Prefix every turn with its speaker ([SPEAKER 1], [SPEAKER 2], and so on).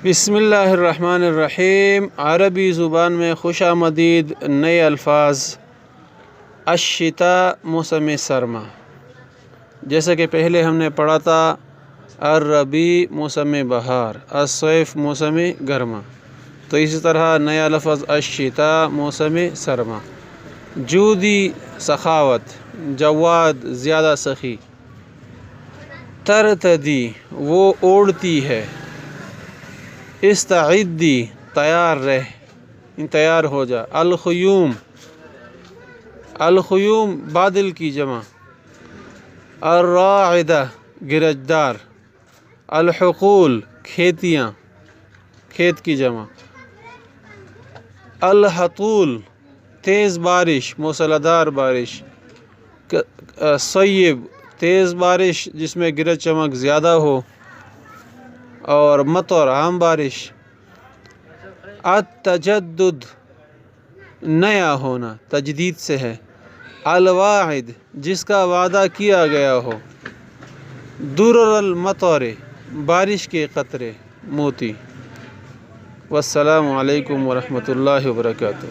[SPEAKER 1] بسم اللہ الرحمن الرحیم۔ عربی زبان میں خوش آمدید نئے الفاظ۔ الشتاء موسم سرما، جیسا کہ پہلے ہم نے پڑھا تھا الربیع موسم بہار، الصیف موسم گرما، تو اسی طرح نیا لفظ الشتاء موسم سرما۔ جودی سخاوت، جواد زیادہ سخی، ترتدی وہ اوڑھتی ہے، استعدی تیار رہ، تیار ہو جا، الخیوم، الخیوم بادل کی جمع، الراعدہ گرجدار، الحقول کھیتیاں، کھیت کی جمع، الحطول تیز بارش، موسلادھار بارش، صیب تیز بارش جس میں گرج چمک زیادہ ہو، اور مطر عام بارش، التجدد نیا ہونا، تجدید سے ہے، الواعد جس کا وعدہ کیا گیا ہو، درر المطر بارش کے قطرے، موتی۔ والسلام علیکم ورحمۃ اللہ وبرکاتہ۔